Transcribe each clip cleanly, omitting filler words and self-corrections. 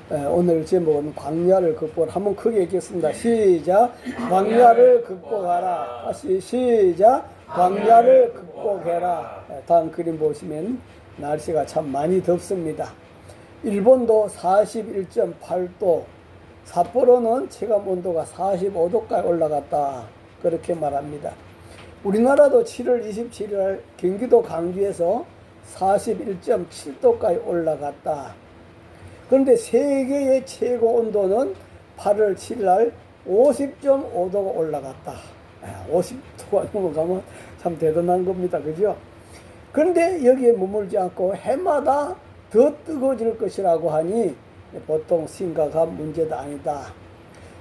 오늘 제목은 광야를 극복하라. 한번 크게 읽겠습니다. 시작. 광야를 극복하라. 다시 시작. 광야를 극복해라. 다음 그림 보시면 날씨가 참 많이 덥습니다. 일본도 41.8도, 삿포로는 체감 온도가 45도까지 올라갔다. 그렇게 말합니다. 우리나라도 7월 27일 경기도 강주에서 41.7도까지 올라갔다. 그런데 세계의 최고 온도는 8월 7일 날 50.5도가 올라갔다. 50도가 넘어가면 참 대단한 겁니다. 그죠? 그런데 여기에 머물지 않고 해마다 더 뜨거워질 것이라고 하니 보통 심각한 문제도 아니다.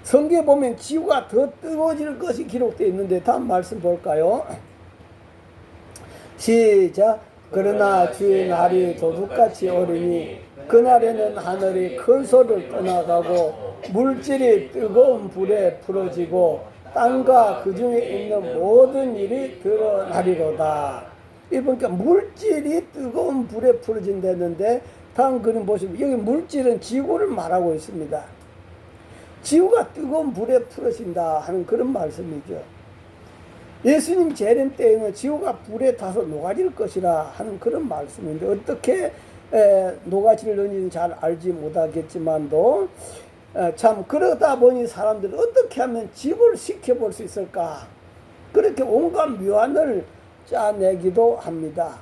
성경에 보면 지구가 더 뜨거워질 것이 기록되어 있는데 다음 말씀 볼까요? 시작. 그러나 주의 날이 도둑같이 오리니 그날에는 하늘이 큰 소리를 떠나가고 물질이 뜨거운 불에 풀어지고 땅과 그 중에 있는 모든 일이 드러나리로다. 이보니까 물질이 뜨거운 불에 풀어진다는데 다음 그림 보시면 여기 물질은 지구를 말하고 있습니다. 지구가 뜨거운 불에 풀어진다 하는 그런 말씀이죠. 예수님 재림 때에는 지구가 불에 타서 녹아질 것이라 하는 그런 말씀인데 어떻게 녹아질는지는 잘 알지 못하겠지만도 참 그러다 보니 사람들은 어떻게 하면 지구를 지켜볼 수 있을까 그렇게 온갖 묘안을 짜내기도 합니다.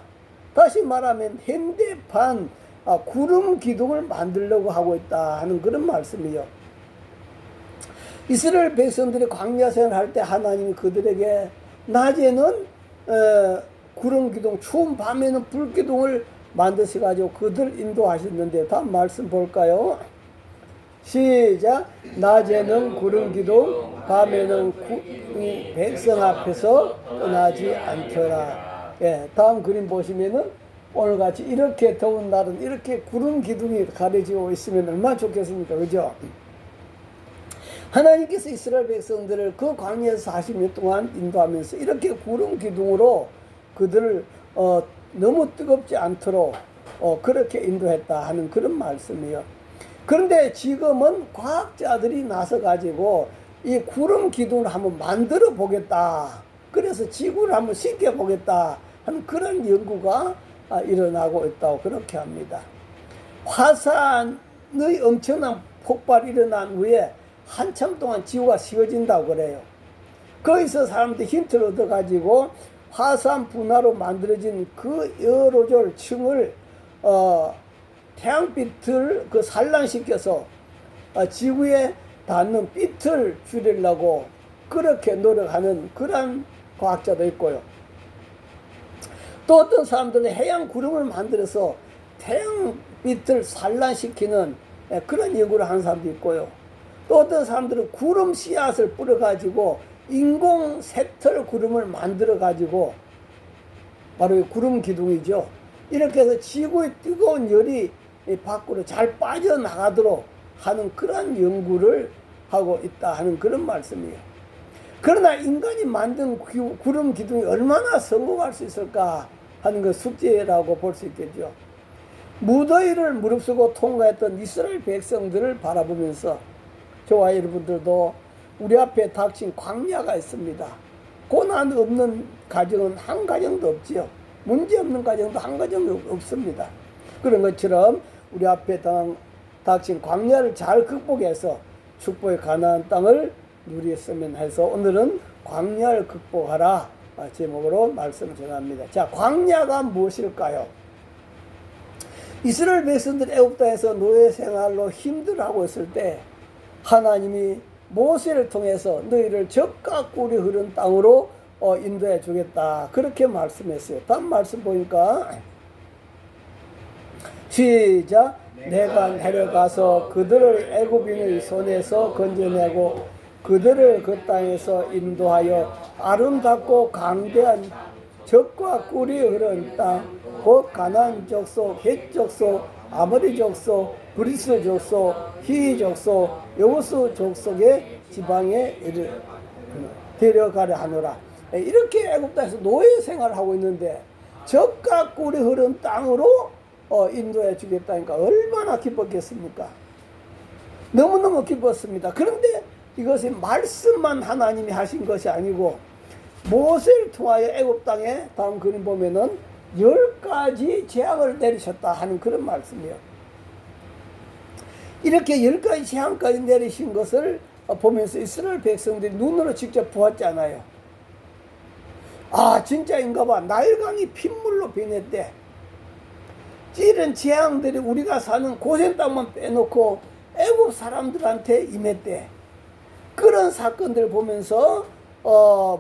다시 말하면 현대판 구름 기둥을 만들려고 하고 있다 하는 그런 말씀이요. 이스라엘 백성들이 광야 생활할 때 하나님이 그들에게 낮에는 구름 기둥, 추운 밤에는 불 기둥을 만드셔가지고 그들 인도하셨는데 다음 말씀 볼까요? 시작. 낮에는 구름 기둥, 밤에는 백성 앞에서 떠나지 않더라. 다음 그림 보시면은 오늘같이 이렇게 더운 날은 이렇게 구름 기둥이 가려지고 있으면 얼마나 좋겠습니까? 그죠? 하나님께서 이스라엘 백성들을 그 광야에서 40년 동안 인도하면서 이렇게 구름 기둥으로 그들을 너무 뜨겁지 않도록 그렇게 인도했다 하는 그런 말씀이에요. 그런데 지금은 과학자들이 나서 가지고 이 구름 기둥을 한번 만들어 보겠다. 그래서 지구를 한번 시켜 보겠다 하는 그런 연구가 일어나고 있다고 그렇게 합니다. 화산의 엄청난 폭발이 일어난 후에 한참 동안 지구가 식어진다고 그래요. 거기서 사람들이 힌트를 얻어가지고 화산 분화로 만들어진 그 여러 줄 층을 태양빛을 그 산란시켜서 지구에 닿는 빛을 줄이려고 그렇게 노력하는 그런 과학자도 있고요. 또 어떤 사람들은 해양 구름을 만들어서 태양빛을 산란시키는 그런 연구를 하는 사람도 있고요. 또 어떤 사람들은 구름 씨앗을 뿌려가지고 인공 새털 구름을 만들어가지고 바로 구름 기둥이죠. 이렇게 해서 지구의 뜨거운 열이 밖으로 잘 빠져나가도록 하는 그런 연구를 하고 있다 하는 그런 말씀이에요. 그러나 인간이 만든 구름 기둥이 얼마나 성공할 수 있을까 하는 그 숙제라고 볼 수 있겠죠. 무더위를 무릅쓰고 통과했던 이스라엘 백성들을 바라보면서 저와 여러분들도 우리 앞에 닥친 광야가 있습니다. 고난 없는 가정은 한 가정도 없지요. 문제 없는 가정도 한 가정도 없습니다. 그런 것처럼 우리 앞에 닥친 광야를 잘 극복해서 축복의 가나안 땅을 누렸으면 해서 오늘은 광야를 극복하라 제목으로 말씀을 전합니다. 자, 광야가 무엇일까요? 이스라엘 백성들 애굽 땅에서 노예 생활로 힘들어하고 있을 때 하나님이 모세를 통해서 너희를 젖과 꿀이 흐른 땅으로 인도해 주겠다 그렇게 말씀했어요. 다음 말씀 보니까 시작. 내가 내려가서 그들을 애굽인의 손에서 건져내고 그들을 그 땅에서 인도하여 아름답고 강대한 젖과 꿀이 흐른 땅 곧 가나안 족속, 헷 족속, 아모리 족속, 브리스 족속, 히위 족속, 여호수 족속의 지방에 데려가려 하노라. 이렇게 애굽 땅에서 노예 생활을 하고 있는데 젖과 꿀이 흐른 땅으로 인도해 주겠다니까 얼마나 기뻤겠습니까? 너무너무 기뻤습니다. 그런데 이것이 말씀만 하나님이 하신 것이 아니고 모세를 통하여 애굽 땅에 다음 그림 보면은 10가지 재앙을 내리셨다 하는 그런 말씀이에요. 이렇게 10가지 재앙까지 내리신 것을 보면서 이스라엘 백성들이 눈으로 직접 보았잖아요. 아, 진짜인가 봐. 나일강이 핏물로 변했대. 이런 재앙들이 우리가 사는 고센 땅만 빼놓고 애굽 사람들한테 임했대. 그런 사건들을 보면서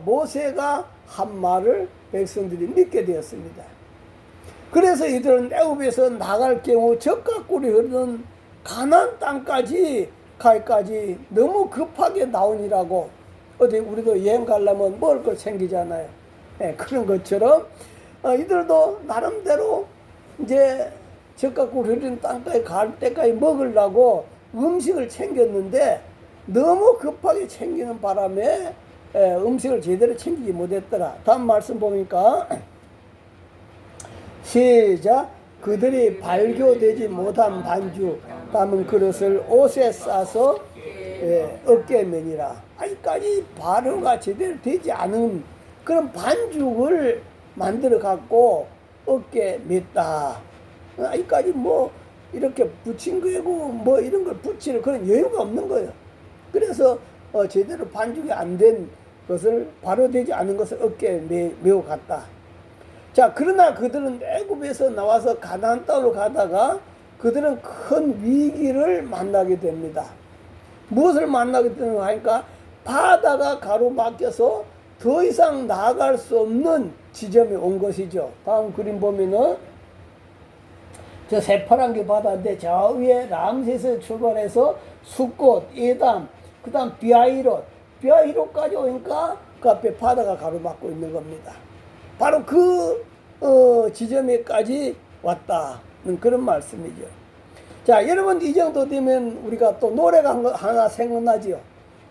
모세가 한 말을 백성들이 믿게 되었습니다. 그래서 이들은 애굽에서 나갈 경우 젖과 꿀이 흐르는 가나안 땅까지 가기까지 너무 급하게 나오니라고. 어디 우리도 여행 가려면 먹을 걸 챙기잖아요. 네, 그런 것처럼 이들도 나름대로 이제 젖과 꿀 흐르는 땅까지 갈 때까지 먹으려고 음식을 챙겼는데 너무 급하게 챙기는 바람에 음식을 제대로 챙기지 못했더라. 다음 말씀 보니까 시작. 그들이 발교되지 못한 반죽 담은 그릇을 옷에 싸서 어깨에 매니라. 아직까지 발효가 제대로 되지 않은 그런 반죽을 만들어 갖고 어깨에 맸다. 아직까지 뭐 이렇게 붙인 거고 뭐 이런 걸 붙일 그런 여유가 없는 거예요. 그래서 제대로 반죽이 안 된 것을 발효되지 않은 것을 어깨에 메고 갔다. 자, 그러나 그들은 애굽에서 나와서 가나안 땅으로 가다가 그들은 큰 위기를 만나게 됩니다. 무엇을 만나게 되는가 하니까 바다가 가로막혀서 더 이상 나아갈 수 없는 지점에 온 것이죠. 다음 그림 보면은 저 새파란 게 바다인데 저 위에 람세스에서 출발해서 숫꽃, 에담, 그 다음 비아히롯까지 오니까 그 앞에 바다가 가로막고 있는 겁니다. 바로 그 지점에까지 왔다는 그런 말씀이죠. 자, 여러분 이 정도 되면 우리가 또 노래가 하나 생각나지요.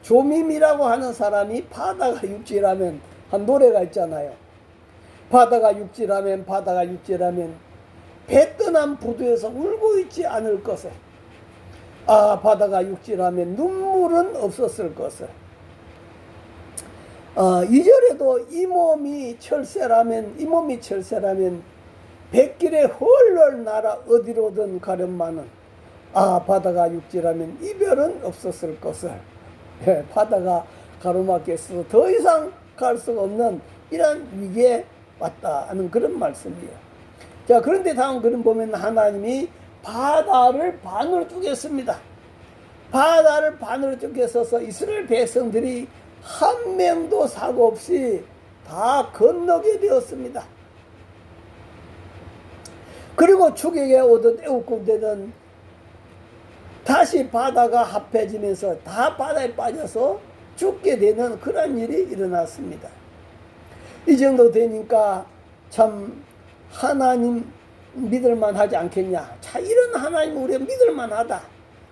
조밈이라고 하는 사람이 바다가 육지라면 한 노래가 있잖아요. 바다가 육지라면 바다가 육지라면 배 떠난 부두에서 울고 있지 않을 것을. 아, 바다가 육지라면 눈물은 없었을 것을. 2절에도 이 몸이 철새라면 백길에 헐헐 날아 어디로든 가련마는 아, 바다가 육지라면 이별은 없었을 것을. 바다가 가로막혀서 더 이상 갈 수가 없는 이런 위기에 왔다 하는 그런 말씀이에요. 자, 그런데 다음 그림 보면 하나님이 바다를 반으로 쪼갰습니다. 바다를 반으로 쪼개서서 이스라엘 백성들이 한 명도 사고 없이 다 건너게 되었습니다. 그리고 추격에 오던 애국 군대는 다시 바다가 합해지면서 다 바다에 빠져서 죽게 되는 그런 일이 일어났습니다. 이 정도 되니까 참 하나님 믿을만 하지 않겠냐. 자, 이런 하나님 우리가 믿을만 하다.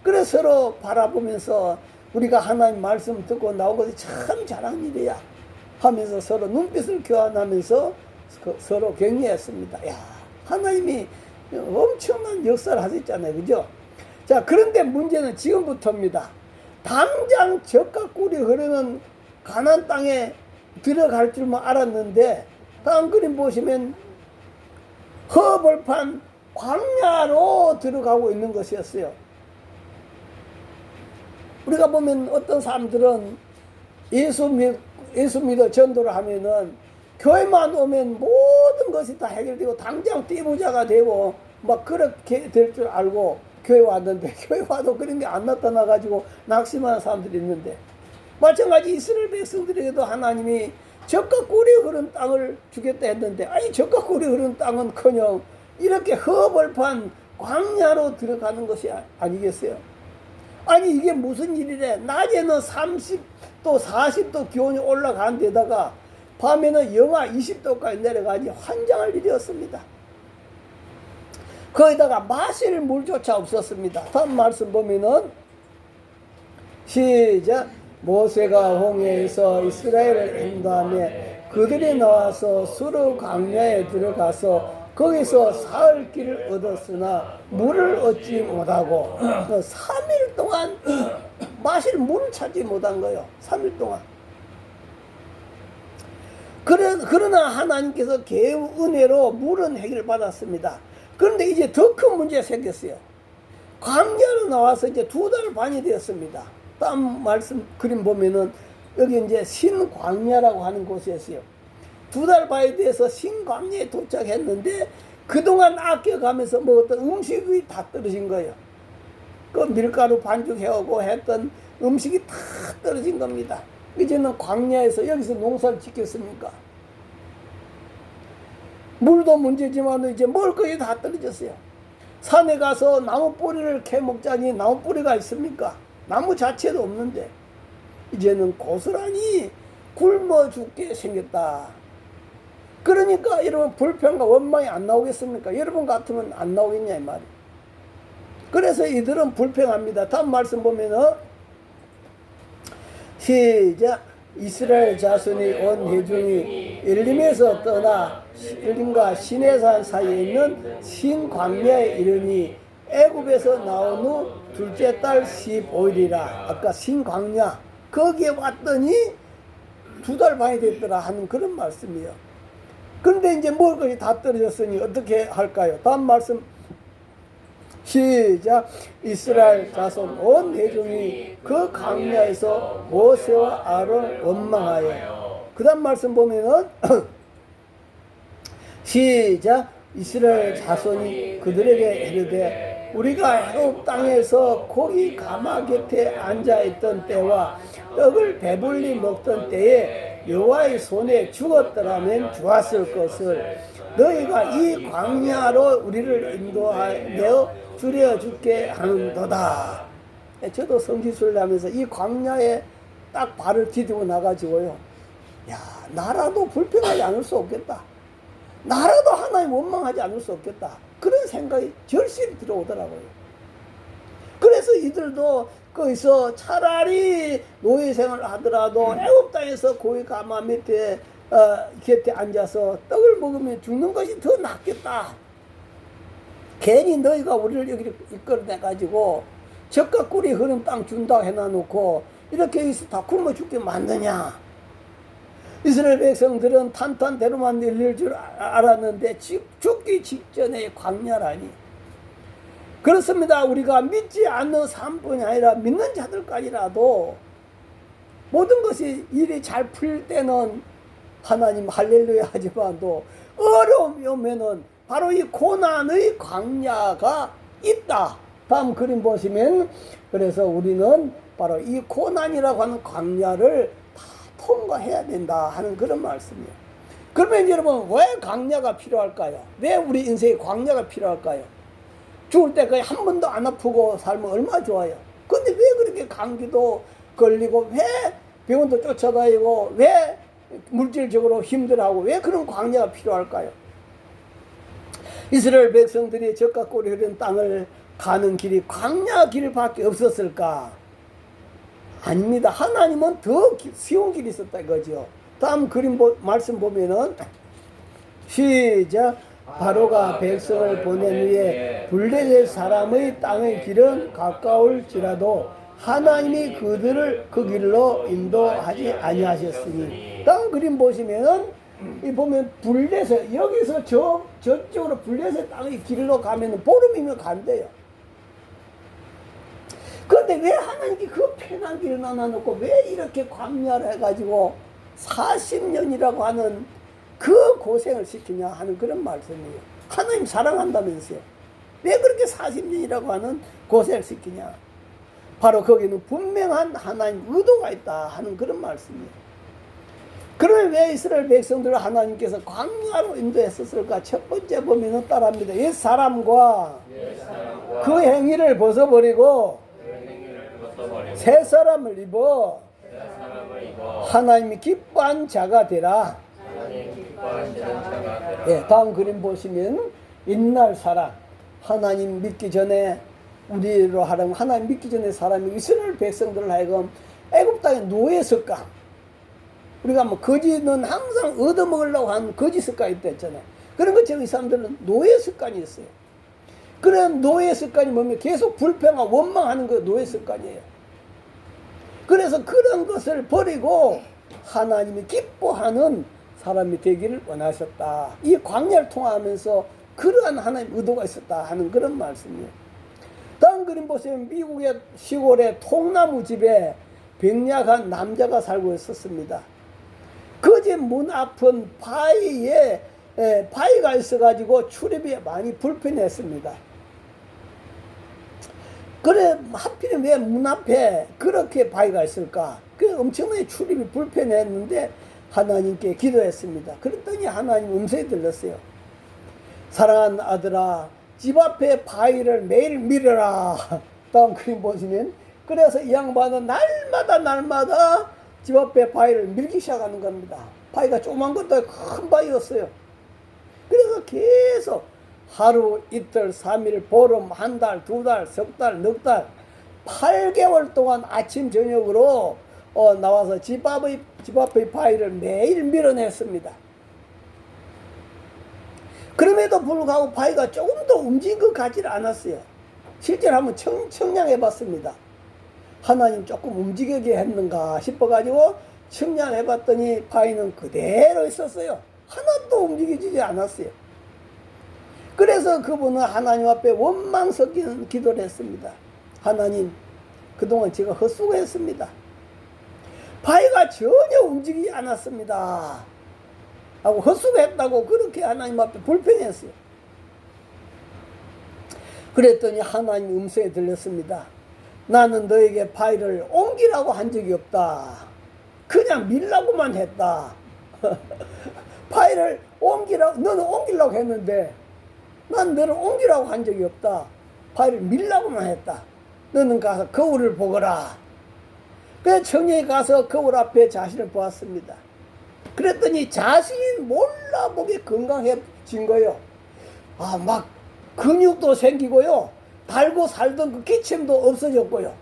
그래서 서로 바라보면서 우리가 하나님 말씀 듣고 나온 것이 참 잘한 일이야 하면서 서로 눈빛을 교환하면서 서로 격려했습니다. 야, 하나님이 엄청난 역사를 하셨잖아요. 그죠? 자, 그런데 문제는 지금부터입니다. 당장 젖과 꿀이 흐르는 가나안 땅에 들어갈 줄만 알았는데 다음 그림 보시면 허벌판 광야로 들어가고 있는 것이었어요. 우리가 보면 어떤 사람들은 예수 믿어 전도를 하면은 교회만 오면 모든 것이 다 해결되고 당장 띠부자가 되고 막 그렇게 될 줄 알고 교회 왔는데 교회 와도 그런 게 안 나타나 가지고 낙심하는 사람들이 있는데 마찬가지 이스라엘 백성들에게도 하나님이 젖과 꿀이 흐른 땅을 주겠다 했는데 아니 젖과 꿀이 흐른 땅은커녕 이렇게 허벌판 광야로 들어가는 것이 아니겠어요? 아니 이게 무슨 일이래. 낮에는 30도 40도 기온이 올라간 데다가 밤에는 영하 20도까지 내려가니 환장할 일이었습니다. 거기다가 마실 물조차 없었습니다. 다음 말씀 보면은 시작. 모세가 홍해에서 이스라엘을 인도하며 그들이 나와서 수르 광야에 들어가서 거기서 사흘 길을 얻었으나 물을 얻지 못하고 3일 동안 마실 물을 찾지 못한 거예요. 3일 동안. 그러나 하나님께서 개의 은혜로 물은 해결받았습니다. 그런데 이제 더 큰 문제가 생겼어요. 광야로 나와서 이제 2달 반이 되었습니다. 다음 말씀 그림 보면은 여기 이제 신광야라고 하는 곳이었어요. 2달 반이 돼서 신광야에 도착했는데 그동안 아껴가면서 먹었던 음식이 다 떨어진 거예요. 그 밀가루 반죽해오고 했던 음식이 다 떨어진 겁니다. 이제는 광야에서 여기서 농사를 짓겠습니까? 물도 문제지만 이제 먹을 것이 다 떨어졌어요. 산에 가서 나무 뿌리를 캐먹자니 나무 뿌리가 있습니까? 나무 자체도 없는데 이제는 고스란히 굶어 죽게 생겼다. 그러니까 여러분 불평과 원망이 안 나오겠습니까? 여러분 같으면 안 나오겠냐 이 말이에요. 그래서 이들은 불평합니다. 다음 말씀 보면은 시작. 이스라엘 자손이 온 회중이 엘림에서 떠나 엘림과 시내산 사이에 있는 신광야에 이르니 애굽에서 나온 후 둘째 달 15일이라. 아까 신광야 거기에 왔더니 2달 반이 됐더라 하는 그런 말씀이에요. 그런데 이제 먹을 것이 다 떨어졌으니 어떻게 할까요? 다음 말씀 시작. 이스라엘 자손 온 회중이 그 광야에서 모세와 아론을 원망하여. 그 다음 말씀 보면은 시작. 이스라엘 자손이 그들에게 이르되 우리가 애굽 땅에서 고기 가마 곁에 앉아있던 때와 떡을 배불리 먹던 때에 여호와의 손에 죽었더라면 좋았을 것을 너희가 이 광야로 우리를 인도하여 줄여줄게 하는도다. 저도 성지순례 하면서 이 광야에 딱 발을 디디고 나가지고요. 야, 나라도 불평하지 않을 수 없겠다. 나라도 하나님 원망하지 않을 수 없겠다. 그런 생각이 절실히 들어오더라고요. 그래서 이들도 거기서 차라리 노예 생활을 하더라도 애굽 땅에서 고기 가마 밑에 곁에 앉아서 떡을 먹으면 죽는 것이 더 낫겠다. 괜히 너희가 우리를 여기 이끌어내가지고 젖과 꿀이 흐른 땅 준다고 해놔놓고 이렇게 여기서 다 굶어 죽게 만드냐. 이스라엘 백성들은 탄탄대로만 열릴 줄 알았는데 죽기 직전에 광야라니. 그렇습니다. 우리가 믿지 않는 사람뿐이 아니라 믿는 자들까지라도 모든 것이 일이 잘 풀 때는 하나님 할렐루야 하지만도 어려움이 오면은 바로 이 고난의 광야가 있다. 다음 그림 보시면 그래서 우리는 바로 이 고난이라고 하는 광야를 다 통과해야 된다 하는 그런 말씀이에요. 그러면 여러분 왜 광야가 필요할까요? 왜 우리 인생에 광야가 필요할까요? 죽을 때까지 한 번도 안 아프고 살면 얼마나 좋아요. 근데 왜 그렇게 감기도 걸리고 왜 병원도 쫓아다니고 왜 물질적으로 힘들어하고 왜 그런 광야가 필요할까요? 이스라엘 백성들이 젖과 꿀이 흐르는 땅을 가는 길이 광야 길밖에 없었을까? 아닙니다. 하나님은 더 쉬운 길이 있었다 이거죠. 다음 그림 말씀 보면은 시작. 바로가 백성을 보낸 후에 블레셋 사람의 땅의 길은 가까울지라도 하나님이 그들을 그 길로 인도하지 아니하셨으니. 다음 그림 보시면은 이 보면 블레셋 여기서 저쪽으로 블레셋 땅의 길로 가면은 보름이면 간대요. 그런데 왜 하나님이 그 편한 길을 나눠놓고 왜 이렇게 광야를 해가지고 40년이라고 하는 그 고생을 시키냐 하는 그런 말씀이에요. 하나님 사랑한다면서요. 왜 그렇게 40년이라고 하는 고생을 시키냐. 바로 거기는 분명한 하나님 의도가 있다 하는 그런 말씀이에요. 그러면 왜 이스라엘 백성들을 하나님께서 광야로 인도했었을까? 첫 번째 보면은 따라합니다. 옛 사람과 그 행위를 벗어버리고 새 사람을 입어 하나님이 기뻐한 자가 되라. 예, 다음 그림 보시면 옛날 사람, 하나님 믿기 전에 우리로 하라면 하나님 믿기 전에 사람이 이스라엘 백성들을 하여금 애굽 땅에 노예 습관, 우리가 뭐 거지는 항상 얻어먹으려고 하는 거지 습관이 있댔잖아요. 그런 것처럼 이 사람들은 노예 습관이 있어요. 그런 노예 습관이 뭐냐면 계속 불평하고 원망하는 거 노예 습관이에요. 그래서 그런 것을 버리고 하나님이 기뻐하는 사람이 되기를 원하셨다. 이 광야를 통하면서 그러한 하나님 의도가 있었다 하는 그런 말씀이에요. 다음 그림 보시면 미국의 시골의 통나무 집에 병약한 남자가 살고 있었습니다. 그 집 문 앞은 바위가 있어가지고 출입이 많이 불편했습니다. 그래 하필이면 왜 문 앞에 그렇게 바위가 있을까? 그 엄청나게 출입이 불편했는데 하나님께 기도했습니다. 그랬더니 하나님 음성이 들렸어요. 사랑하는 아들아, 집 앞에 바위를 매일 밀어라. 다음 그림 보시면 그래서 이 양반은 날마다 집 앞에 바위를 밀기 시작하는 겁니다. 바위가 조그만 것도 큰 바위였어요. 그래서 계속 하루, 이틀, 3일, 보름, 한 달, 두 달, 석 달, 넉 달, 8개월 동안 아침 저녁으로 나와서 집 앞의 바위를 매일 밀어냈습니다. 그럼에도 불구하고 바위가 조금도 움직인 것 같지는 않았어요. 실제로 한번 청량해 봤습니다. 하나님 조금 움직이게 했는가 싶어가지고 청량해 봤더니 바위는 그대로 있었어요. 하나도 움직이지 않았어요. 그래서 그분은 하나님 앞에 원망 섞인 기도를 했습니다. 하나님, 그동안 제가 헛수고했습니다. 바위가 전혀 움직이지 않았습니다. 하고 헛수고했다고 그렇게 하나님 앞에 불평했어요. 그랬더니 하나님 음성에 들렸습니다. 나는 너에게 바위를 옮기라고 한 적이 없다. 그냥 밀라고만 했다. 바위를 너는 옮기려고 했는데 난 너를 옮기라고 한 적이 없다. 바위를 밀라고만 했다. 너는 가서 거울을 보거라. 그래서 청년이 가서 거울 앞에 자신을 보았습니다. 그랬더니 자신이 몰라보게 건강해진 거예요. 막 근육도 생기고요. 달고 살던 그 기침도 없어졌고요.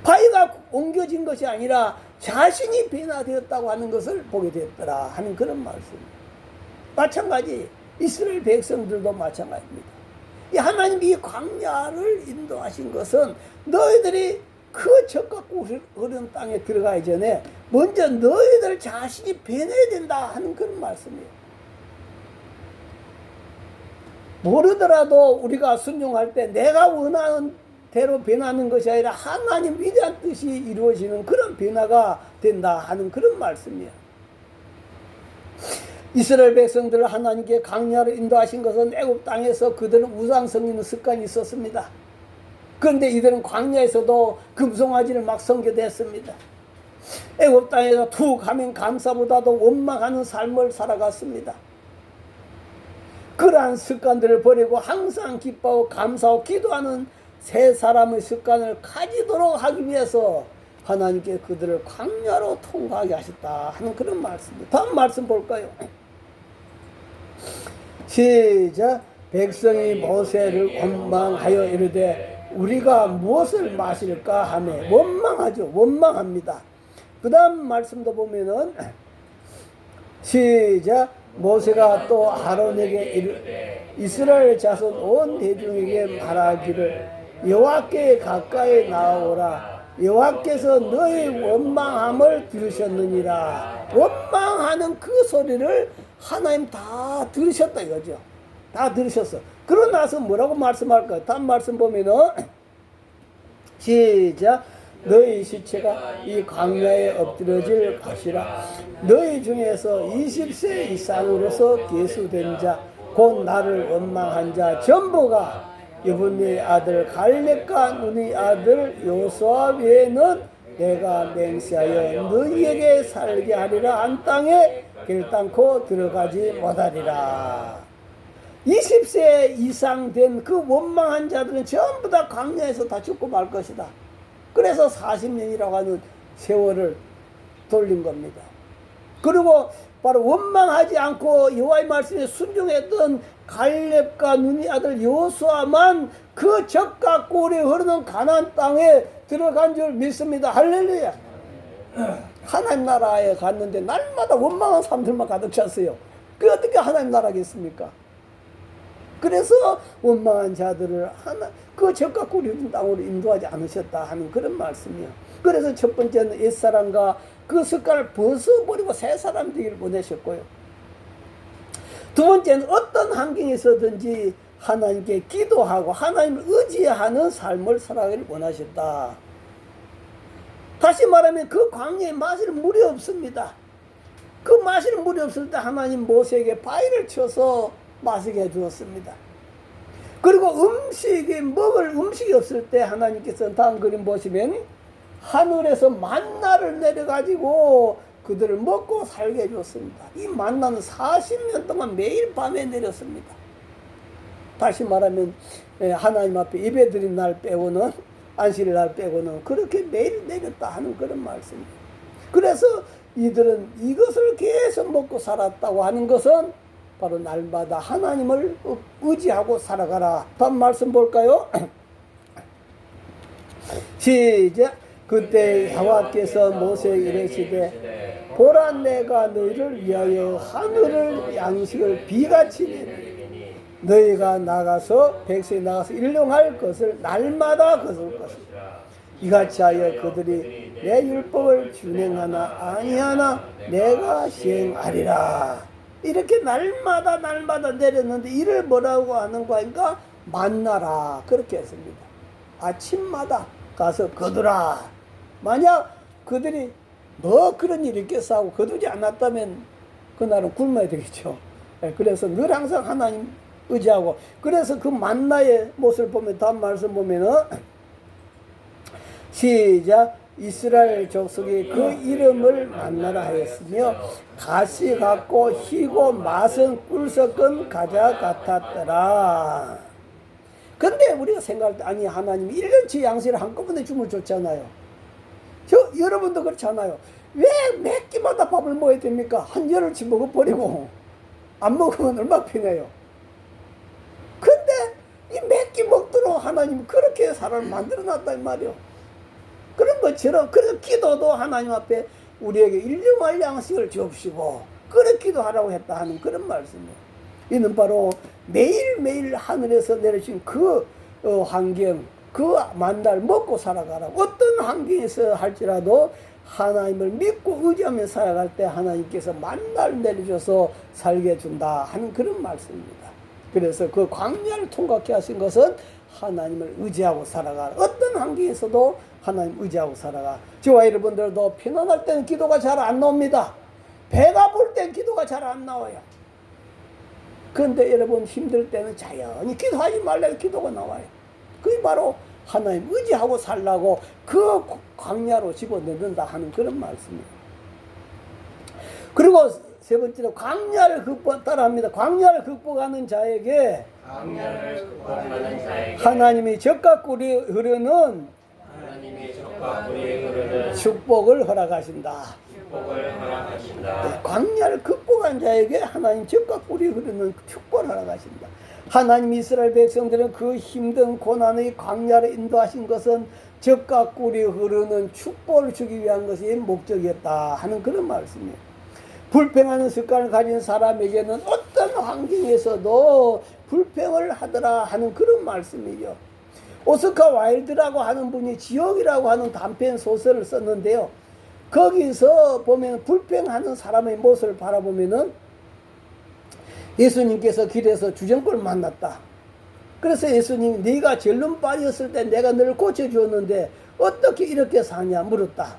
바위가 옮겨진 것이 아니라 자신이 변화되었다고 하는 것을 보게 되었더라 하는 그런 말씀입니다. 마찬가지 이스라엘 백성들도 마찬가지입니다. 이 하나님이 이 광야를 인도하신 것은 너희들이 그 적갖고 흐르는 땅에 들어가기 전에 먼저 너희들 자신이 변해야 된다 하는 그런 말씀이에요. 모르더라도 우리가 순종할 때 내가 원하는 대로 변하는 것이 아니라 하나님 위대한 뜻이 이루어지는 그런 변화가 된다 하는 그런 말씀이에요. 이스라엘 백성들을 하나님께 광야로 인도하신 것은 애굽 땅에서 그들은 우상 섬기는 습관이 있었습니다. 그런데 이들은 광야에서도 금송아지를 막 섬겨댔습니다. 애굽 땅에서 툭 하면 감사보다도 원망하는 삶을 살아갔습니다. 그러한 습관들을 버리고 항상 기뻐하고 감사하고 기도하는 새 사람의 습관을 가지도록 하기 위해서 하나님께 그들을 광야로 통과하게 하셨다 하는 그런 말씀입니다. 다음 말씀 볼까요? 시작. 백성이 모세를 원망하여 이르되 우리가 무엇을 마실까 하며 원망하죠. 원망합니다. 그 다음 말씀도 보면은 시작. 모세가 또 아론에게 이스라엘 자손 온 대중에게 말하기를 여호와께 가까이 나오라. 여호와께서 너희 원망함을 들으셨느니라. 원망하는 그 소리를 하나님 다 들으셨다 이거죠. 다 들으셨어. 그러고 나서 뭐라고 말씀할까요? 다음 말씀 보면은 시작. 너희 시체가 이 광야에 엎드러질 것이라. 너희 중에서 20세 이상으로서 계수된 자 곧 나를 원망한 자 전부가 여분의 아들 갈렙과 눈의 아들 요수아 외에는 내가 맹세하여 너희에게 살게 하리라 한 땅에 결단코 들어가지 못하리라. 20세 이상 된 그 원망한 자들은 전부 다 광야에서 다 죽고 말 것이다. 그래서 40년이라고 하는 세월을 돌린 겁니다. 그리고 바로 원망하지 않고 여호와의 말씀에 순종했던 갈렙과 눈의 아들 여호수아만 그 적과 꿀이 흐르는 가나안 땅에 들어간 줄 믿습니다. 할렐루야. 하나님 나라에 갔는데 날마다 원망한 사람들만 가득 찼어요. 그게 어떻게 하나님 나라겠습니까? 그래서 원망한 자들을 그 적과 꿀이 땅으로 인도하지 않으셨다 하는 그런 말씀이요. 그래서 첫 번째는 옛사람과 그 습관을 벗어버리고 새 사람 되기를 보내셨고요. 두 번째는 어떤 환경에서든지 하나님께 기도하고 하나님을 의지하는 삶을 살아가기를 원하셨다. 다시 말하면 그 광야에 마실 물이 없습니다. 그 마실 물이 없을 때 하나님 모세에게 바위를 쳐서 마시게 해주었습니다. 그리고 먹을 음식이 없을 때 하나님께서 다음 그림 보시면 하늘에서 만나를 내려가지고 그들을 먹고 살게 해줬습니다. 이 만나는 40년 동안 매일 밤에 내렸습니다. 다시 말하면 하나님 앞에 예배드린 날 빼고는, 안식일 날 빼고는 그렇게 매일 내렸다 하는 그런 말씀입니다. 그래서 이들은 이것을 계속 먹고 살았다고 하는 것은 바로 날마다 하나님을 의지하고 살아가라. 다음 말씀 볼까요? 시작. 그때 여호와께서 모세에게 이르시되 보라, 내가 너희를 위하여 하늘을 양식을 비같이 내리니 너희가 나가서 백성이 나가서 일용할 것을 날마다 거둘 것이라. 이같이 하여 그들이 내 율법을 준행하나 아니하나 내가 시행하리라. 이렇게 날마다 내렸는데 이를 뭐라고 하는 거니까 만나라 그렇게 했습니다. 아침마다 가서 거두라. 만약 그들이 뭐 그런 일이 있겠어 거두지 않았다면 그날은 굶어야 되겠죠. 그래서 늘 항상 하나님 의지하고, 그래서 그 만나의 모습을 보면 다음 말씀 보면은 시작. 이스라엘 족속이 그 이름을 만나라 하였으며 가시 같고 희고 맛은 꿀 섞은 과자 같았더라. 근데 우리가 생각할 때 아니 하나님이 1년치 양식을 한꺼번에 주면 좋잖아요. 여러분도 그렇잖아요. 왜 몇 끼마다 밥을 먹어야 됩니까? 한 열흘치 먹어버리고 안 먹으면 얼마나 편해요. 근데 이 몇 끼 먹도록 하나님이 그렇게 사람을 만들어놨단 말이에요. 그런 것처럼 그래서 기도도 하나님 앞에 우리에게 일용할 양식을 주옵시고 그렇게 기도하라고 했다 하는 그런 말씀이에요. 이는 바로 매일매일 하늘에서 내리신 그 환경, 그 만날 먹고 살아가라고. 어떤 환경에서 할지라도 하나님을 믿고 의지하며 살아갈 때 하나님께서 만날 내려줘서 살게 해준다 하는 그런 말씀입니다. 그래서 그 광야를 통과케 하신 것은 하나님을 의지하고 살아가라. 어떤 환경에서도 하나님 의지하고 살아가. 저와 여러분들도 편안할 때는 기도가 잘 안 나옵니다. 배가 부를 땐 기도가 잘 안 나와요. 그런데 여러분 힘들 때는 자연히 기도하지 말라고 기도가 나와요. 그게 바로 하나님 의지하고 살라고 그 광야로 집어넣는다 하는 그런 말씀이에요. 그리고 세 번째로 광야를 따라합니다. 광야를 극복하는 자에게 하나님이 젖과 꿀이 흐르는 축복을 허락하신다. 네, 광야를 극복한 자에게 하나님 젖과 꿀이 흐르는 축복을 허락하신다. 하나님 이스라엘 백성들은 그 힘든 고난의 광야를 인도하신 것은 젖과 꿀이 흐르는 축복을 주기 위한 것이 목적이었다 하는 그런 말씀이에요. 불평하는 습관을 가진 사람에게는 어떤 환경에서도 불평을 하더라 하는 그런 말씀이죠. 오스카 와일드라고 하는 분이 지옥이라고 하는 단편 소설을 썼는데요. 거기서 보면 불평하는 사람의 모습을 바라보면은 예수님께서 길에서 주정꾼을 만났다. 그래서 예수님이 네가 절름 빠졌을 때 내가 너를 고쳐주었는데 어떻게 이렇게 사냐 물었다.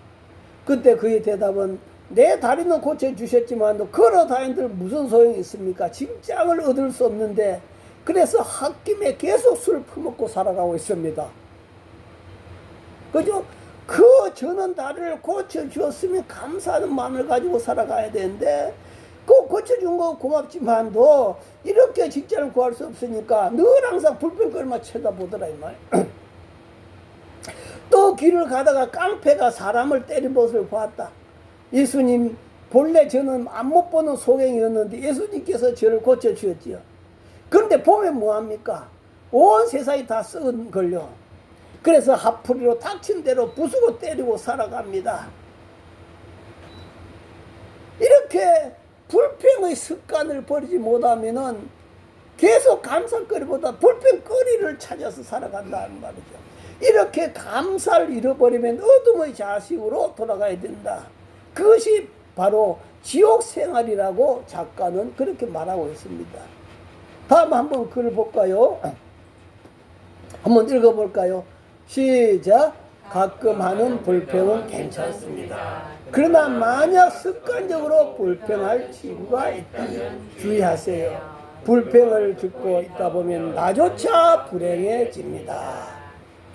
그때 그의 대답은 내 다리는 고쳐주셨지만 걸어 다니는데 무슨 소용이 있습니까? 직장을 얻을 수 없는데 그래서 홧김에 계속 술 퍼먹고 살아가고 있습니다. 그죠? 저는 다리를 고쳐주었으면 감사하는 마음을 가지고 살아가야 되는데 그 고쳐준 거 고맙지만도 이렇게 직장을 구할 수 없으니까 늘 항상 불평거리만 쳐다보더라 이 말. 또 길을 가다가 깡패가 사람을 때린 모습을 보았다. 예수님 본래 저는 안 못 보는 소경이었는데 예수님께서 저를 고쳐주었지요. 그런데 보면 뭐합니까? 온 세상이 다 썩은 걸요. 그래서 하풀이로 닥친 대로 부수고 때리고 살아갑니다. 이렇게 불평의 습관을 버리지 못하면은 계속 감사거리보다 불평거리를 찾아서 살아간다는 말이죠. 이렇게 감사를 잃어버리면 어둠의 자식으로 돌아가야 된다. 그것이 바로 지옥 생활이라고 작가는 그렇게 말하고 있습니다. 다음 한번 글을 볼까요? 한번 읽어볼까요? 시작. 가끔 하는 불평은 괜찮습니다. 그러나 만약 습관적으로 불평할 친구가 있다면 주의하세요. 불평을 듣고 있다 보면 나조차 불행해집니다.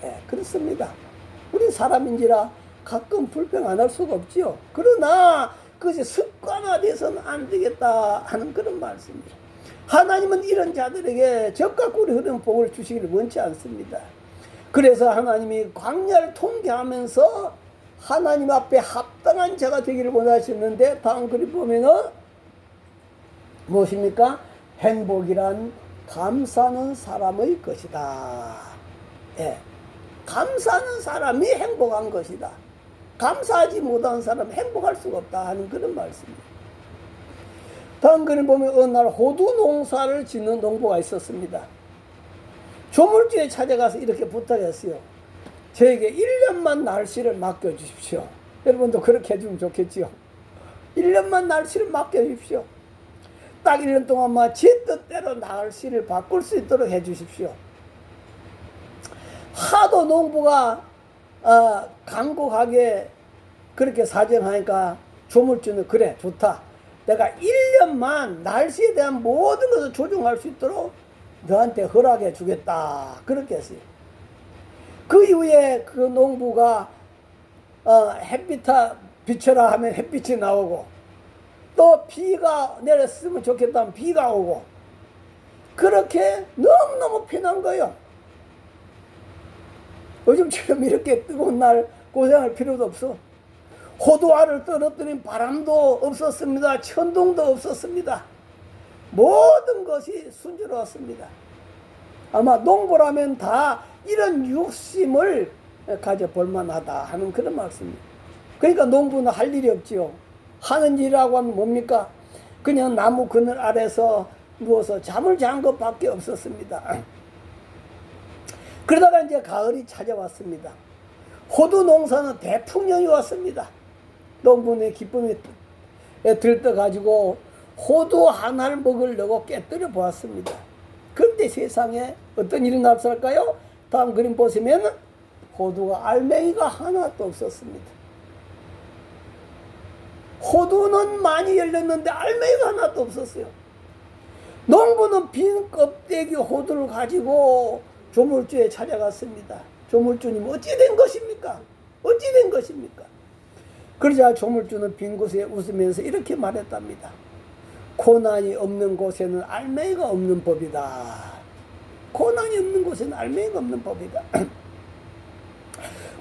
네, 그렇습니다. 우리 사람인지라 가끔 불평 안 할 수가 없지요. 그러나 그것이 습관화돼서는 안 되겠다 하는 그런 말씀이에요. 하나님은 이런 자들에게 적과 꿀이 흐르는 복을 주시기를 원치 않습니다. 그래서 하나님이 광야를 통계하면서 하나님 앞에 합당한 자가 되기를 원하셨는데 다음 글을 보면은 무엇입니까? 행복이란 감사하는 사람의 것이다. 예. 감사하는 사람이 행복한 것이다. 감사하지 못하는 사람은 행복할 수가 없다 하는 그런 말씀이에요. 다음 글을 보면 어느 날 호두 농사를 짓는 농부가 있었습니다. 조물주에 찾아가서 이렇게 부탁했어요. 저에게 1년만 날씨를 맡겨주십시오. 여러분도 그렇게 해주면 좋겠지요. 1년만 날씨를 맡겨주십시오. 딱 1년 동안만 제 뜻대로 날씨를 바꿀 수 있도록 해주십시오. 하도 농부가 간곡하게 그렇게 사정하니까 조물주는 그래 좋다. 내가 1년만 날씨에 대한 모든 것을 조정할 수 있도록 너한테 허락해 주겠다. 그렇게 했어요. 그 이후에 그 농부가 햇빛아 비춰라 하면 햇빛이 나오고 또 비가 내렸으면 좋겠다 하면 비가 오고 그렇게 너무너무 편한 거예요. 요즘처럼 이렇게 뜨거운 날 고생할 필요도 없어. 호두알을 떨어뜨린 바람도 없었습니다. 천둥도 없었습니다. 모든 것이 순조로웠습니다. 아마 농부라면 다 이런 육심을 가져볼 만하다 하는 그런 말씀입니다. 그러니까 농부는 할 일이 없지요. 하는 일이라고 하면 뭡니까? 그냥 나무 그늘 아래서 누워서 잠을 잔 것밖에 없었습니다. 그러다가 이제 가을이 찾아왔습니다. 호두 농사는 대풍년이 왔습니다. 농부의 기쁨이 들떠가지고 호두 하나를 먹으려고 깨뜨려 보았습니다. 그런데 세상에 어떤 일이 났을까요? 다음 그림 보시면 호두가 알맹이가 하나도 없었습니다. 호두는 많이 열렸는데 알맹이가 하나도 없었어요. 농부는 빈 껍데기 호두를 가지고 조물주에 찾아갔습니다. 조물주님 어찌 된 것입니까? 어찌 된 것입니까? 그러자 조물주는 빈 곳에 웃으면서 이렇게 말했답니다. 고난이 없는 곳에는 알맹이가 없는 법이다. 고난이 없는 곳에는 알맹이가 없는 법이다.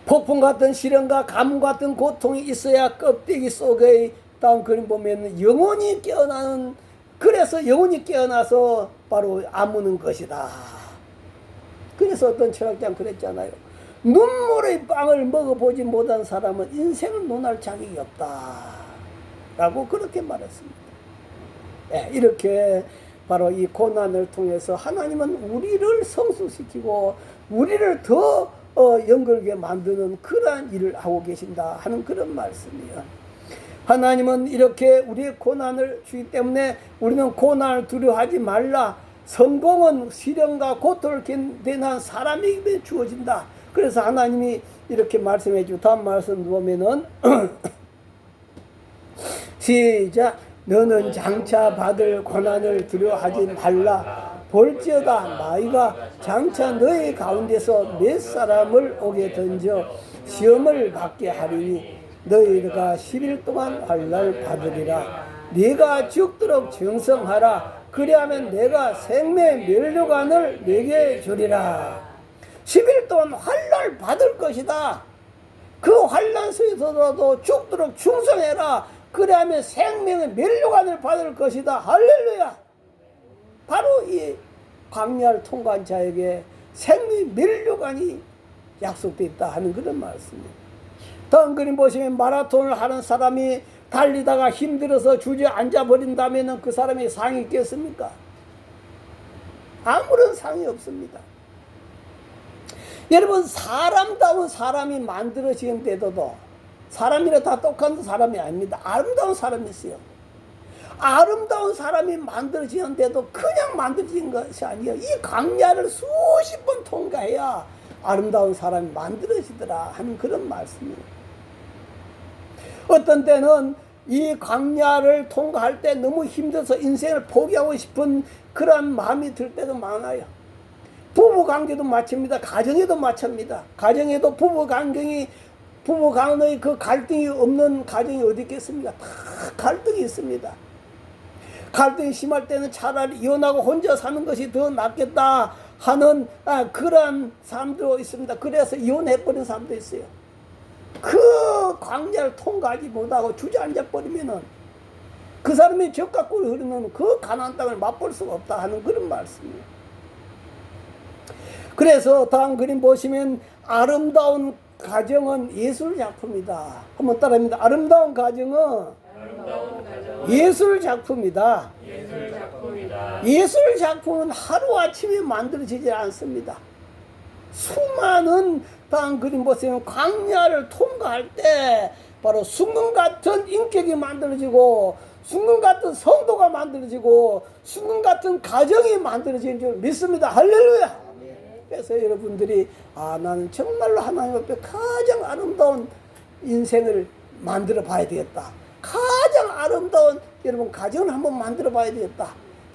폭풍 같은 시련과 가뭄 같은 고통이 있어야 껍데기 속의 다음 그림 보면 영혼이 깨어나는 그래서 영혼이 깨어나서 바로 아무는 것이다. 그래서 어떤 철학자는 그랬잖아요. 눈물의 빵을 먹어보지 못한 사람은 인생을 논할 자격이 없다. 라고 그렇게 말했습니다. 네, 이렇게 바로 이 고난을 통해서 하나님은 우리를 성숙시키고 우리를 더 연결하게 만드는 그러한 일을 하고 계신다 하는 그런 말씀이에요. 하나님은 이렇게 우리의 고난을 주기 때문에 우리는 고난을 두려워하지 말라. 성공은 시련과 고통을 견디는 사람에게 주어진다. 그래서 하나님이 이렇게 말씀해 주고 다음 말씀 보면은 시작. 너는 장차 받을 고난을 두려워하지 말라. 볼지어다 마귀가 장차 너희 가운데서 몇 사람을 오게 던져 시험을 받게 하리니 너희가 10일 동안 환난을 받으리라. 네가 죽도록 정성하라. 그리하면 내가 생명의 면류관을 내게 주리라. 10일 동안 환난을 받을 것이다. 그 환난 속에서도 죽도록 충성해라. 그리하면 생명의 면류관을 받을 것이다. 할렐루야. 바로 이 광야를 통과한 자에게 생명의 면류관이 약속되어 있다 하는 그런 말씀입니다. 다음 그림 보시면 마라톤을 하는 사람이 달리다가 힘들어서 주저앉아 버린다면 그 사람이 상이 있겠습니까? 아무런 상이 없습니다. 여러분, 사람다운 사람이 만들어지는데도 사람이라 다 똑같은 사람이 아닙니다. 아름다운 사람이 있어요. 아름다운 사람이 만들어지는데도 그냥 만들어진 것이 아니에요. 이 광야를 수십 번 통과해야 아름다운 사람이 만들어지더라 하는 그런 말씀이에요. 어떤 때는 이 광야를 통과할 때 너무 힘들어서 인생을 포기하고 싶은 그런 마음이 들 때도 많아요. 부부관계도 마찬가지입니다. 가정에도 마찬가지입니다. 가정에도 부부간의 그 갈등이 없는 가정이 어디 있겠습니까? 다 갈등이 있습니다. 갈등이 심할 때는 차라리 이혼하고 혼자 사는 것이 더 낫겠다 하는 그런 사람도 있습니다. 그래서 이혼해버린 사람도 있어요. 그 광야를 통과하지 못하고 주저앉아 버리면은 그 사람이 젖과 꿀이 흐르는 그 가나안 땅을 맛볼 수가 없다 하는 그런 말씀이에요. 그래서 다음 그림 보시면 아름다운 가정은 예술 작품이다. 한번 따라합니다. 아름다운 가정은 예술 작품이다. 예술 작품은 하루아침에 만들어지지 않습니다. 수많은 다음 그림 보시면 광야를 통과할 때 바로 순금 같은 인격이 만들어지고 순금 같은 성도가 만들어지고 순금 같은 가정이 만들어지는 줄 믿습니다. 할렐루야. 그래서 여러분들이 나는 정말로 하나님 앞에 가장 아름다운 인생을 만들어 봐야 되겠다. 가장 아름다운 여러분 가정을 한번 만들어 봐야 되겠다.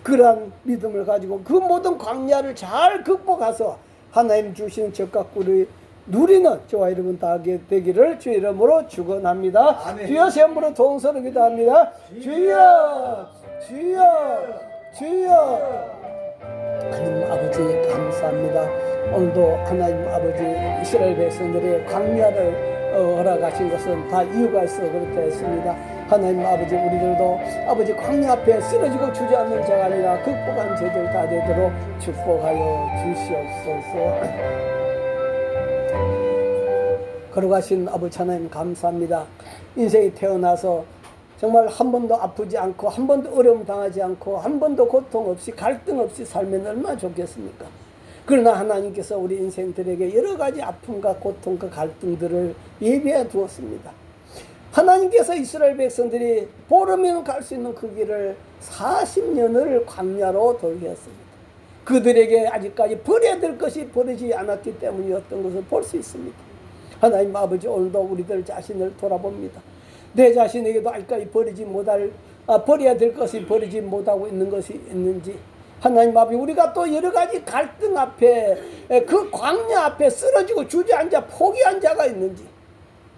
그러한 믿음을 가지고 그 모든 광야를 잘 극복해서 하나님 주시는 젖과 꿀을 누리는 저와 여러분 다 되기를 주의 이름으로 축원합니다. 아멘. 주여 시험으로 동서로 기도합니다. 주여 주여 주여. 하나님 아버지 감사합니다. 오늘도 하나님 아버지 이스라엘 백성들의 광야를 허락하신 것은 다 이유가 있어 그렇게 했습니다. 하나님 아버지 우리들도 아버지 광야 앞에 쓰러지고 주저앉는 자가 아니라 극복한 제들 다 되도록 축복하여 주시옵소서. 걸어가신 아버지 하나님 감사합니다. 인생이 태어나서 정말 한 번도 아프지 않고 한 번도 어려움 당하지 않고 한 번도 고통 없이 갈등 없이 살면 얼마나 좋겠습니까? 그러나 하나님께서 우리 인생들에게 여러 가지 아픔과 고통과 갈등들을 예비해 두었습니다. 하나님께서 이스라엘 백성들이 보르면 갈 수 있는 그 길을 40년을 광야로 돌게 했습니다. 그들에게 아직까지 버려야 될 것이 버리지 않았기 때문이었던 것을 볼 수 있습니다. 하나님 아버지 오늘도 우리들 자신을 돌아봅니다. 내 자신에게도 아직까지 버려야 될 것이 버리지 못하고 있는 것이 있는지 하나님 아버지 우리가 또 여러 가지 갈등 앞에 그 광야 앞에 쓰러지고 주저앉아 포기한 자가 있는지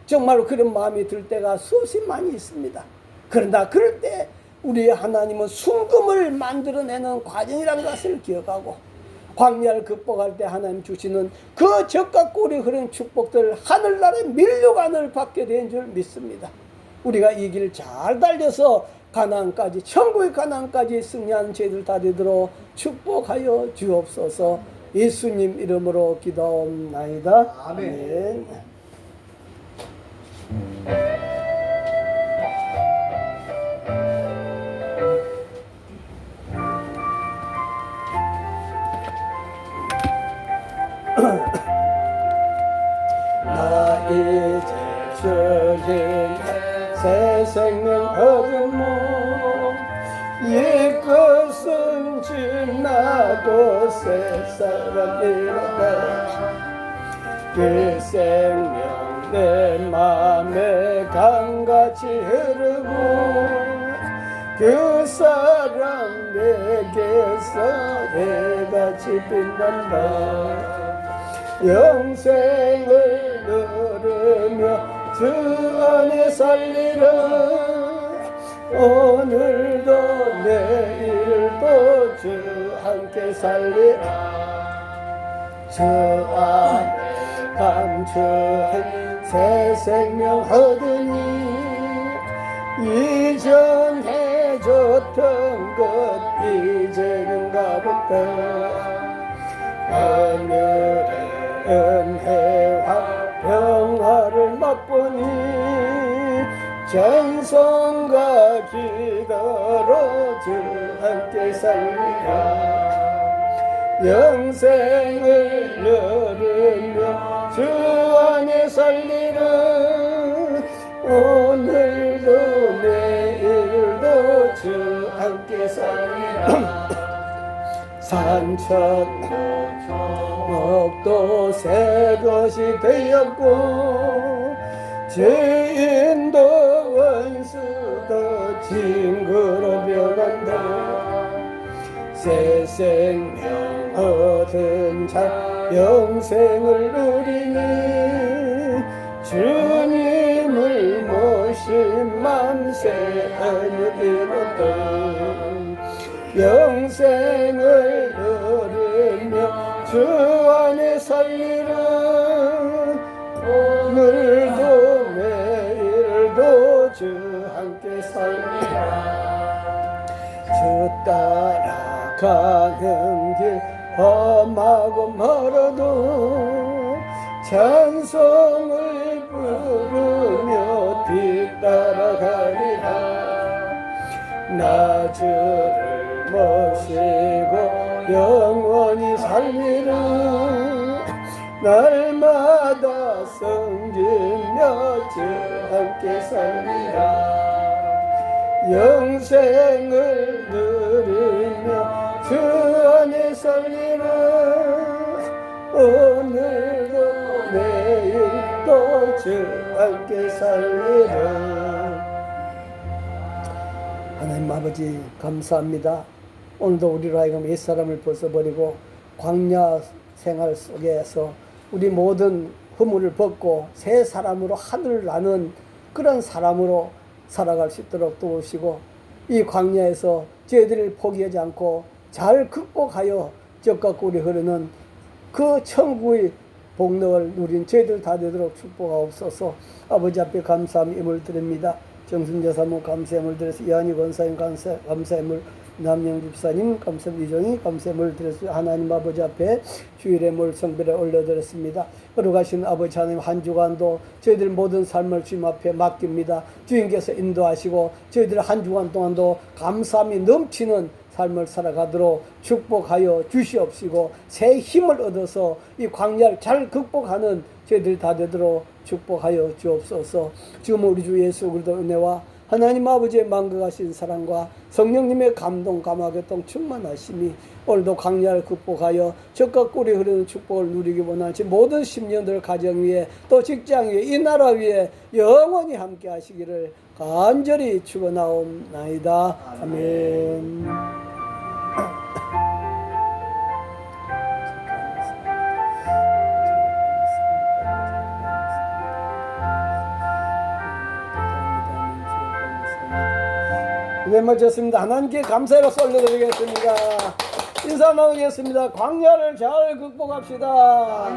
정말로 그런 마음이 들 때가 수없이 많이 있습니다. 그러나 그럴 때 우리 하나님은 순금을 만들어내는 과정이라는 것을 기억하고 광야를 극복할 때 하나님 주시는 그 젖과 꿀이 흐르는 축복들 하늘나라의 밀려간을 받게 된 줄 믿습니다. 우리가 이 길 잘 달려서 가나안까지 천국의 가나안까지 승리하는 저희들 다 되도록 축복하여 주옵소서. 예수님 이름으로 기도옵나이다. 아멘. 나 이제 주님 새 생명 얻으모 옛것은 지나고 새 사람이다. 그 생명 내 맘에 강같이 흐르고 그 사랑 내게서 해같이 빛난다. 영생을 누르며 주 안에 살리라. 오늘도 내일도 주 함께 살리라. 주 안에 감추한 새 생명 얻으니 이전에 줬던 것 이제는 가볍다. 하늘의 은혜와 평화를 맛보니 찬송과 기도로 주 함께 살리라. 영생을 누리며 주 안에 살리는 오늘도 내일도 주 함께 살리라. 산천목도 새 것이 되었고 죄인도 원수도 징그러 변한다. 새 생명 얻은 자 영생을 누리니 주님을 모신 맘새 은혜로도 영생을 누리며 주 안에 살리는 오늘도 내일도 주 함께 살리라. 주 따라가는 길 험하고 멀어도 찬송을 부르며 뒤따라가리라. 나 주를 모시고 영원히 살리는 날마다 섬기며 주 함께 살리라. 영생을 누리며 주 안에 살리는 오늘도 내일도 주 함께 살리라. 하나님 아버지 감사합니다. 오늘도 우리로 하여금 옛사람을 벗어버리고 광야 생활 속에서 우리 모든 허물을 벗고 새 사람으로 하늘을 나는 그런 사람으로 살아갈 수 있도록 도우시고 이 광야에서 저희들을 포기하지 않고 잘 극복하여 적과 꿀이 흐르는 그 천국의 복락을 누린 저희들 다 되도록 축복하옵소서. 아버지 앞에 감사함 임을 드립니다. 정순제사모 감사함을 드려서 이한희 권사님 감사함을 남영주 집사님 감사함 이종이 감사함을 드려서 하나님 아버지 앞에 주일의 물 성별에 올려드렸습니다. 걸어가시는 아버지 하나님 한 주간도 저희들 모든 삶을 주님 앞에 맡깁니다. 주님께서 인도하시고 저희들 한 주간 동안도 감사함이 넘치는 삶을 살아가도록 축복하여 주시옵시고 새 힘을 얻어서 이 광야를 잘 극복하는 저희들이 다 되도록 축복하여 주옵소서. 지금 우리 주 예수 그리스도 은혜와 하나님 아버지의 만극하신 사랑과 성령님의 감동 감화교통 충만하심이 오늘도 광야를 극복하여 적과 꿀이 흐르는 축복을 누리기 원하지 모든 10년들 가정 위에 또 직장 위에 이 나라 위에 영원히 함께 하시기를 간절히 축원하옵나이다. 아멘. 네, 마쳤습니다. 하나님께 감사의 박수 올려드리겠습니다. 인사 나누겠습니다. 광야를 잘 극복합시다.